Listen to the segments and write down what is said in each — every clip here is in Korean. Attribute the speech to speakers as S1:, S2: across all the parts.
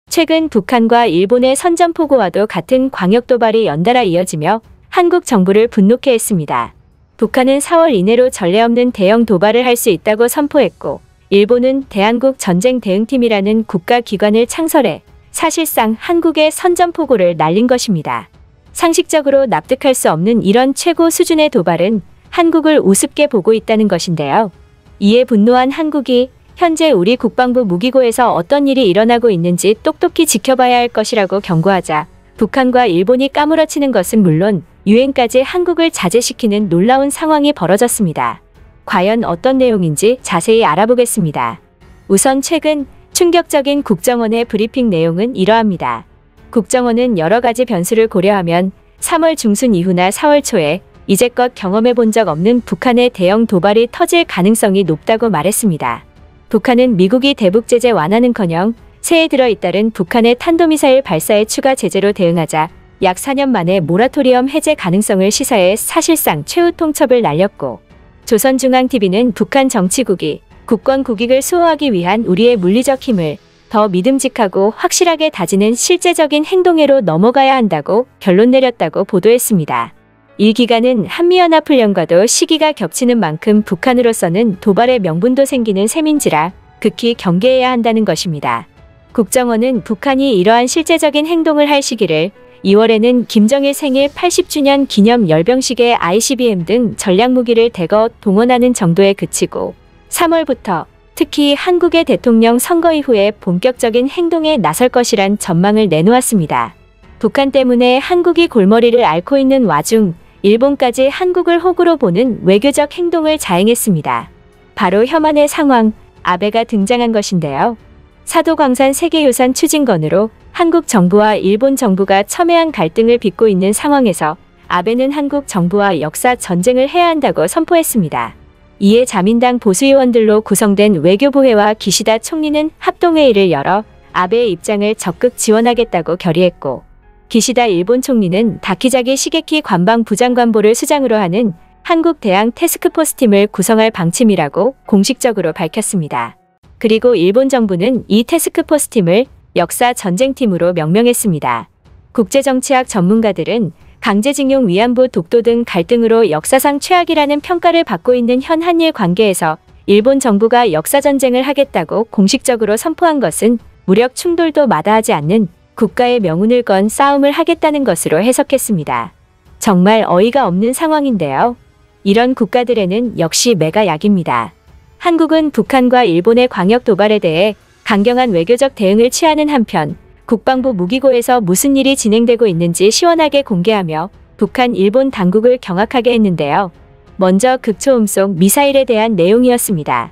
S1: 최근 북한과 일본의 선전포고와도 같은 광역 도발이 연달아 이어지며 한국 정부를 분노케 했습니다. 북한은 4월 이내로 전례 없는 대형 도발을 할 수 있다고 선포했고, 일본은 대한국 전쟁 대응팀이라는 국가기관을 창설해 사실상 한국의 선전포고를 날린 것입니다. 상식적으로 납득할 수 없는 이런 최고 수준의 도발은 한국을 우습게 보고 있다는 것인데요. 이에 분노한 한국이 현재 우리 국방부 무기고에서 어떤 일이 일어나고 있는지 똑똑히 지켜봐야 할 것이라고 경고하자 북한과 일본이 까무러치는 것은 물론 유엔까지 한국을 자제시키는 놀라운 상황이 벌어졌습니다. 과연 어떤 내용인지 자세히 알아보겠습니다. 우선 최근 충격적인 국정원의 브리핑 내용은 이러합니다. 국정원은 여러 가지 변수를 고려하면 3월 중순 이후나 4월 초에 이제껏 경험해 본 적 없는 북한의 대형 도발이 터질 가능성이 높다고 말했습니다. 북한은 미국이 대북 제재 완화는커녕 새해 들어 잇따른 북한의 탄도미사일 발사에 추가 제재로 대응하자 약 4년 만에 모라토리엄 해제 가능성을 시사해 사실상 최후 통첩을 날렸고, 조선중앙TV는 북한 정치국이 국권 국익을 수호하기 위한 우리의 물리적 힘을 더 믿음직하고 확실하게 다지는 실제적인 행동회로 넘어가야 한다고 결론 내렸다고 보도했습니다. 이 기간은 한미연합훈련과도 시기가 겹치는 만큼 북한으로서는 도발의 명분도 생기는 셈인지라 극히 경계해야 한다는 것입니다. 국정원은 북한이 이러한 실제적인 행동을 할 시기를 2월에는 김정일 생일 80주년 기념 열병식에 ICBM 등 전략무기를 대거 동원하는 정도에 그치고 3월부터 특히 한국의 대통령 선거 이후에 본격적인 행동에 나설 것이란 전망을 내놓았습니다. 북한 때문에 한국이 골머리를 앓고 있는 와중 일본까지 한국을 호구로 보는 외교적 행동을 자행했습니다. 바로 혐한의 상황, 아베가 등장한 것인데요. 사도광산 세계유산 추진건으로 한국 정부와 일본 정부가 첨예한 갈등을 빚고 있는 상황에서 아베는 한국 정부와 역사 전쟁을 해야 한다고 선포했습니다. 이에 자민당 보수의원들로 구성된 외교부회와 기시다 총리는 합동회의를 열어 아베의 입장을 적극 지원하겠다고 결의했고, 기시다 일본 총리는 다키자기 시게키 관방부장관보를 수장으로 하는 한국 대항 태스크포스팀을 구성할 방침이라고 공식적으로 밝혔습니다. 그리고 일본 정부는 이 태스크포스팀을 역사 전쟁팀으로 명명했습니다. 국제정치학 전문가들은 강제징용 위안부 독도 등 갈등으로 역사상 최악이라는 평가를 받고 있는 현 한일 관계에서 일본 정부가 역사전쟁을 하겠다고 공식적으로 선포한 것은 무력 충돌도 마다하지 않는 국가의 명운을 건 싸움을 하겠다는 것으로 해석했습니다. 정말 어이가 없는 상황인데요. 이런 국가들에는 역시 매가 약입니다. 한국은 북한과 일본의 광역 도발에 대해 강경한 외교적 대응을 취하는 한편 국방부 무기고에서 무슨 일이 진행되고 있는지 시원하게 공개하며 북한, 일본 당국을 경악하게 했는데요. 먼저 극초음속 미사일에 대한 내용이었습니다.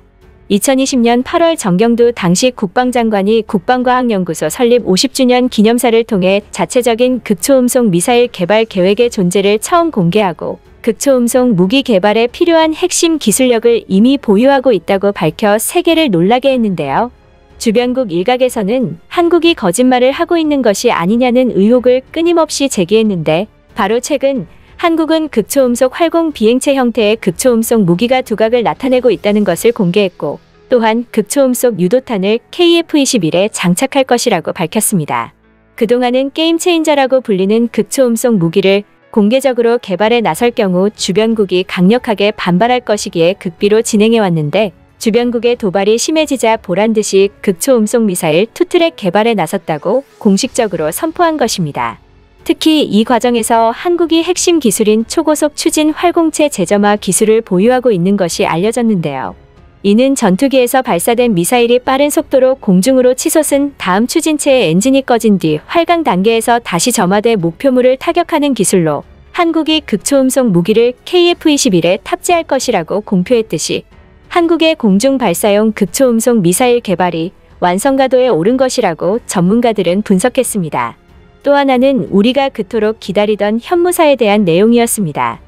S1: 2020년 8월 정경두 당시 국방장관이 국방과학연구소 설립 50주년 기념사를 통해 자체적인 극초음속 미사일 개발 계획의 존재를 처음 공개하고 극초음속 무기 개발에 필요한 핵심 기술력을 이미 보유하고 있다고 밝혀 세계를 놀라게 했는데요. 주변국 일각에서는 한국이 거짓말을 하고 있는 것이 아니냐는 의혹을 끊임없이 제기했는데, 바로 최근 한국은 극초음속 활공 비행체 형태의 극초음속 무기가 두각을 나타내고 있다는 것을 공개했고, 또한 극초음속 유도탄을 KF-21에 장착할 것이라고 밝혔습니다. 그동안은 게임 체인저라고 불리는 극초음속 무기를 공개적으로 개발에 나설 경우 주변국이 강력하게 반발할 것이기에 극비로 진행해왔는데, 주변국의 도발이 심해지자 보란듯이 극초음속 미사일 투트랙 개발에 나섰다고 공식적으로 선포한 것입니다. 특히 이 과정에서 한국이 핵심 기술인 초고속 추진 활공체 제점화 기술을 보유하고 있는 것이 알려졌는데요. 이는 전투기에서 발사된 미사일이 빠른 속도로 공중으로 치솟은 다음 추진체의 엔진이 꺼진 뒤 활강 단계에서 다시 점화돼 목표물을 타격하는 기술로 한국이 극초음속 무기를 KF-21에 탑재할 것이라고 공표했듯이 한국의 공중 발사용 극초음속 미사일 개발이 완성가도에 오른 것이라고 전문가들은 분석했습니다. 또 하나는 우리가 그토록 기다리던 현무사에 대한 내용이었습니다.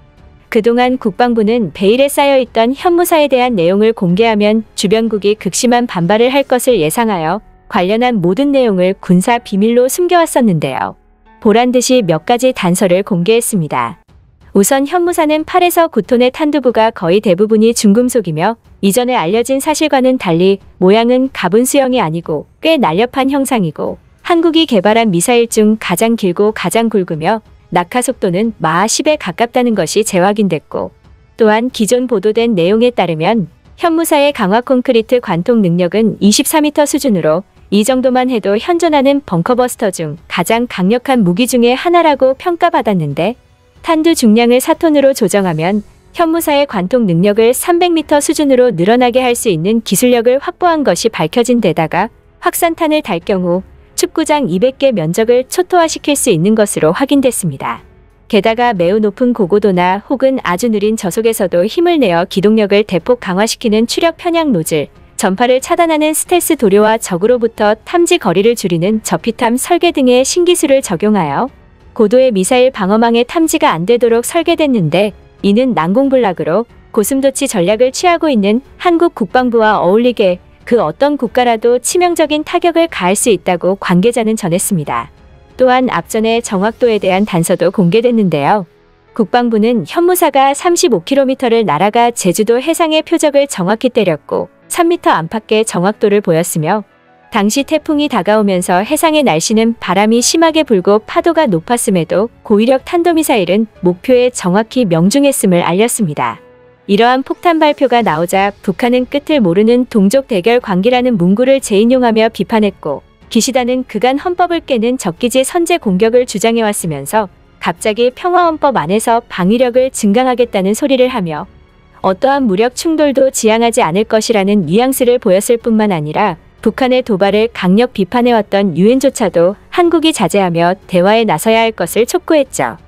S1: 그동안 국방부는 베일에 쌓여있던 현무사에 대한 내용을 공개하면 주변국이 극심한 반발을 할 것을 예상하여 관련한 모든 내용을 군사 비밀로 숨겨왔었는데요. 보란듯이 몇 가지 단서를 공개했습니다. 우선 현무사는 8에서 9톤의 탄두부가 거의 대부분이 중금속이며, 이전에 알려진 사실과는 달리 모양은 가분 수형이 아니고 꽤 날렵한 형상이고, 한국이 개발한 미사일 중 가장 길고 가장 굵으며 낙하 속도는 마하 10에 가깝다는 것이 재확인됐고, 또한 기존 보도된 내용에 따르면 현무사의 강화 콘크리트 관통 능력은 24m 수준으로 이 정도만 해도 현존하는 벙커버스터 중 가장 강력한 무기 중의 하나라고 평가받았는데, 탄두 중량을 4톤으로 조정하면 현무사의 관통 능력을 300m 수준으로 늘어나게 할 수 있는 기술력을 확보한 것이 밝혀진 데다가 확산탄을 달 경우 축구장 200개 면적을 초토화시킬 수 있는 것으로 확인됐습니다. 게다가 매우 높은 고고도나 혹은 아주 느린 저속에서도 힘을 내어 기동력을 대폭 강화시키는 추력 편향 노즐, 전파를 차단하는 스텔스 도료와 적으로부터 탐지 거리를 줄이는 저피탐 설계 등의 신기술을 적용하여 고도의 미사일 방어망의 탐지가 안 되도록 설계됐는데, 이는 난공불락으로 고슴도치 전략을 취하고 있는 한국 국방부와 어울리게 그 어떤 국가라도 치명적인 타격을 가할 수 있다고 관계자는 전했습니다. 또한 앞전에 정확도에 대한 단서도 공개됐는데요. 국방부는 현무사가 35km를 날아가 제주도 해상의 표적을 정확히 때렸고 3m 안팎의 정확도를 보였으며, 당시 태풍이 다가오면서 해상의 날씨는 바람이 심하게 불고 파도가 높았음에도 고위력 탄도미사일은 목표에 정확히 명중했음을 알렸습니다. 이러한 폭탄 발표가 나오자 북한은 끝을 모르는 동족 대결 관계라는 문구를 재인용하며 비판했고, 기시다는 그간 헌법을 깨는 적기지 선제 공격을 주장해왔으면서 갑자기 평화헌법 안에서 방위력을 증강하겠다는 소리를 하며 어떠한 무력 충돌도 지향하지 않을 것이라는 뉘앙스를 보였을 뿐만 아니라 북한의 도발을 강력 비판해왔던 유엔조차도 한국이 자제하며 대화에 나서야 할 것을 촉구했죠.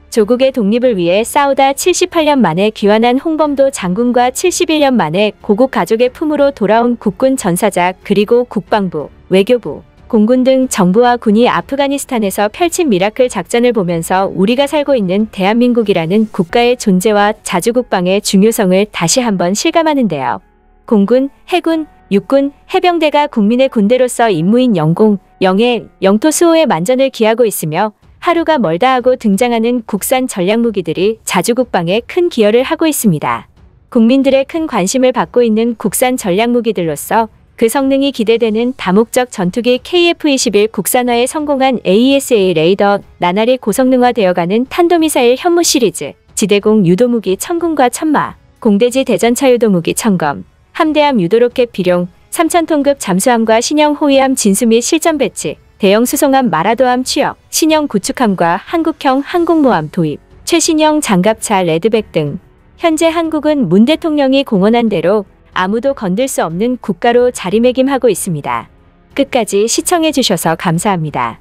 S1: 조국의 독립을 위해 싸우다 78년 만에 귀환한 홍범도 장군과 71년 만에 고국 가족의 품으로 돌아온 국군 전사자, 그리고 국방부, 외교부, 공군 등 정부와 군이 아프가니스탄에서 펼친 미라클 작전을 보면서 우리가 살고 있는 대한민국이라는 국가의 존재와 자주국방의 중요성을 다시 한번 실감하는데요. 공군, 해군, 육군, 해병대가 국민의 군대로서 임무인 영공, 영해, 영토 수호에 만전을 기하고 있으며 하루가 멀다 하고 등장하는 국산 전략무기들이 자주국방에 큰 기여를 하고 있습니다. 국민들의 큰 관심을 받고 있는 국산 전략무기들로서 그 성능이 기대되는 다목적 전투기 KF-21 국산화에 성공한 AESA 레이더, 나날이 고성능화되어가는 탄도미사일 현무 시리즈, 지대공 유도무기 천군과 천마, 공대지 대전차 유도무기 천검, 함대함 유도로켓 비룡, 3000톤급 잠수함과 신형 호위함 진수 및 실전 배치, 대형 수송함 마라도함 취역, 신형 구축함과 한국형 항공모함 도입, 최신형 장갑차 레드백 등 현재 한국은 문 대통령이 공언한 대로 아무도 건들 수 없는 국가로 자리매김하고 있습니다. 끝까지 시청해주셔서 감사합니다.